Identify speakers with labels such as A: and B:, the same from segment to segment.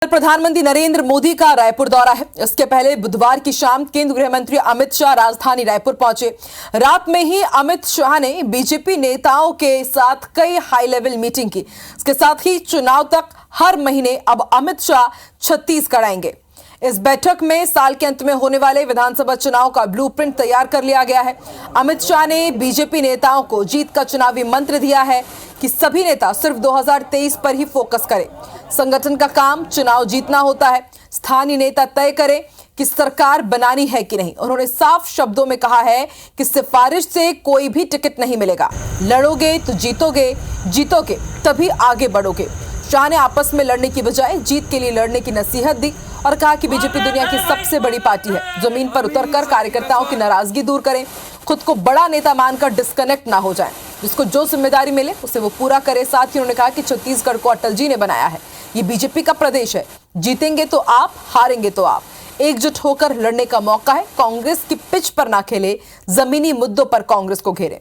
A: प्रधानमंत्री नरेंद्र मोदी का रायपुर दौरा है। इसके पहले बुधवार की शाम केंद्रीय गृह मंत्री अमित शाह राजधानी रायपुर पहुंचे। रात में ही अमित शाह ने बीजेपी नेताओं के साथ कई हाई लेवल मीटिंग की। इसके साथ ही चुनाव तक हर महीने अब अमित शाह छत्तीसगढ़ आएंगे। इस बैठक में साल के अंत में होने वाले विधानसभा चुनाव का ब्लूप्रिंट तैयार कर लिया गया है। अमित शाह ने बीजेपी नेताओं को जीत का चुनावी मंत्र दिया है कि सभी नेता सिर्फ 2023 पर ही फोकस करें। संगठन का काम चुनाव जीतना होता है, स्थानीय नेता तय करें कि सरकार बनानी है कि नहीं। उन्होंने साफ शब्दों में कहा है कि सिफारिश से कोई भी टिकट नहीं मिलेगा। लड़ोगे तो जीतोगे, जीतोगे तभी आगे बढ़ोगे। शाह ने आपस में लड़ने की बजाय जीत के लिए लड़ने की नसीहत दी और कहा कि बीजेपी दुनिया की सबसे बड़ी पार्टी है। जमीन पर उतरकर कार्यकर्ताओं की नाराजगी दूर करें, खुद को बड़ा नेता मानकर डिस्कनेक्ट ना हो जाएं। जिसको जो जिम्मेदारी मिले उसे वो पूरा करे। साथ ही उन्होंने कहा कि छत्तीसगढ़ को अटल जी ने बनाया है। ये बीजेपी का प्रदेश है। जीतेंगे तो आप, हारेंगे तो आप। एकजुट होकर लड़ने का मौका है। कांग्रेस की पिच पर ना खेले, जमीनी मुद्दों पर कांग्रेस को घेरे।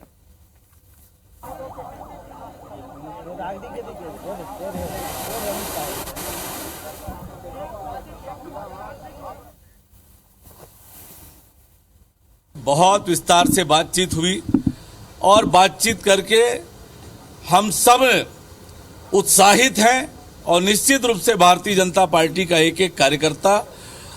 B: बहुत विस्तार से बातचीत हुई और बातचीत करके हम सब उत्साहित हैं और निश्चित रूप से भारतीय जनता पार्टी का एक एक कार्यकर्ता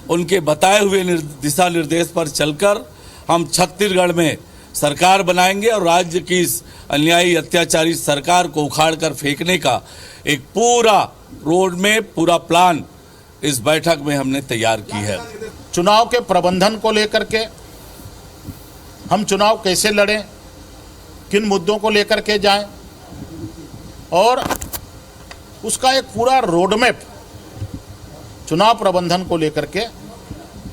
B: उनके बताए हुए दिशा निर्देश पर चलकर हम छत्तीसगढ़ में सरकार बनाएंगे और राज्य की इस अन्यायी अत्याचारी सरकार को उखाड़ कर फेंकने का एक पूरा रोड में पूरा प्लान इस बैठक में हमने तैयार की है।
C: चुनाव के प्रबंधन को लेकर के हम चुनाव कैसे लड़ें, किन मुद्दों को लेकर के जाएं और उसका एक पूरा रोड मैप चुनाव प्रबंधन को लेकर के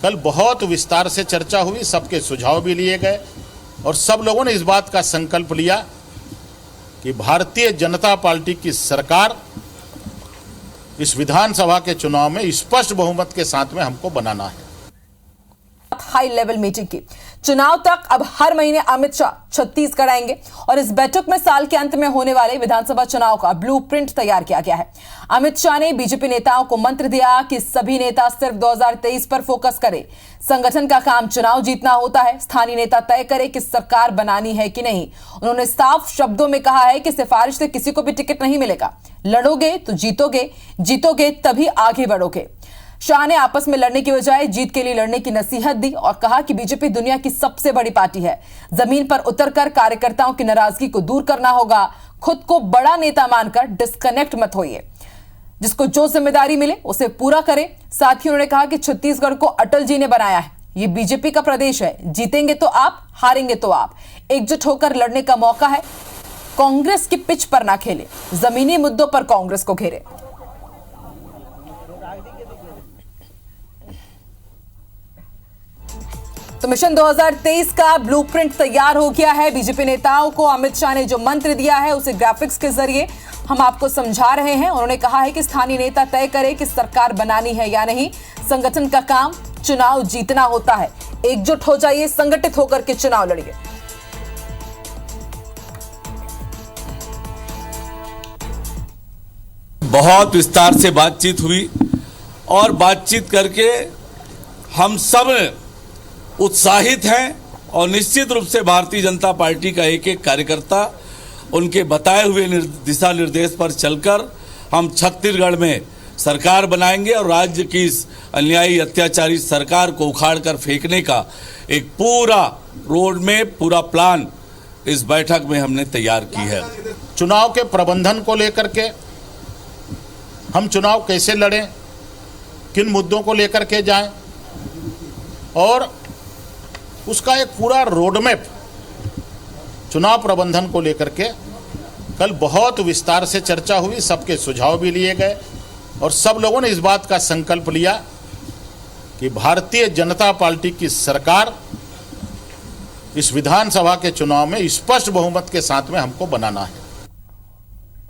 C: कल बहुत विस्तार से चर्चा हुई। सबके सुझाव भी लिए गए और सब लोगों ने इस बात का संकल्प लिया कि भारतीय जनता पार्टी की सरकार इस विधानसभा के चुनाव में स्पष्ट बहुमत के साथ में हमको बनाना है।
A: हाई लेवल मीटिंग की। चुनाव तक अब हर महीने अमित शाह छत्तीसगढ़ आएंगे और इस बैठक में साल के अंत में होने वाले विधानसभा चुनाव का ब्लूप्रिंट तैयार किया गया है। अमित शाह ने बीजेपी नेताओं को मंत्र दिया कि सभी नेता सिर्फ 2023 पर फोकस करें। संगठन का काम चुनाव जीतना होता है, स्थानीय नेता तय करे कि सरकार बनानी है कि नहीं। उन्होंने साफ शब्दों में कहा है कि सिफारिश से किसी को भी टिकट नहीं मिलेगा। लड़ोगे तो जीतोगे, जीतोगे तभी आगे बढ़ोगे। शाह ने आपस में लड़ने की बजाय जीत के लिए लड़ने की नसीहत दी और कहा कि बीजेपी दुनिया की सबसे बड़ी पार्टी है। जमीन पर उतरकर कार्यकर्ताओं की नाराजगी को दूर करना होगा। खुद को बड़ा नेता मानकर डिस्कनेक्ट मत होइए। जिसको जो जिम्मेदारी मिले उसे पूरा करें। साथ ही उन्होंने कहा कि छत्तीसगढ़ को अटल जी ने बनाया है। ये बीजेपी का प्रदेश है। जीतेंगे तो आप, हारेंगे तो आप। एकजुट होकर लड़ने का मौका है। कांग्रेस की पिच पर ना खेले, जमीनी मुद्दों पर कांग्रेस को घेरे। तो मिशन 2023 का ब्लूप्रिंट तैयार हो गया है। बीजेपी नेताओं को अमित शाह ने जो मंत्र दिया है उसे ग्राफिक्स के जरिए हम आपको समझा रहे हैं। उन्होंने कहा है कि स्थानीय नेता तय करे कि सरकार बनानी है या नहीं। संगठन का काम चुनाव जीतना होता है। एकजुट हो जाइए, संगठित होकर के चुनाव लड़िए।
B: बहुत विस्तार से बातचीत हुई और बातचीत करके हम सब उत्साहित हैं और निश्चित रूप से भारतीय जनता पार्टी का एक एक कार्यकर्ता उनके बताए हुए दिशा निर्देश पर चलकर हम छत्तीसगढ़ में सरकार बनाएंगे और राज्य की इस अन्यायी अत्याचारी सरकार को उखाड़ कर फेंकने का एक पूरा रोड में पूरा प्लान इस बैठक में हमने तैयार की है।
C: चुनाव के प्रबंधन को लेकर के हम चुनाव कैसे लड़ें, किन मुद्दों को लेकर के जाएं और उसका एक पूरा रोड मैप चुनाव प्रबंधन को लेकर के कल बहुत विस्तार से चर्चा हुई। सबके सुझाव भी लिए गए और सब लोगों ने इस बात का संकल्प लिया कि भारतीय जनता पार्टी की सरकार इस विधानसभा के चुनाव में स्पष्ट बहुमत के साथ में हमको बनाना है।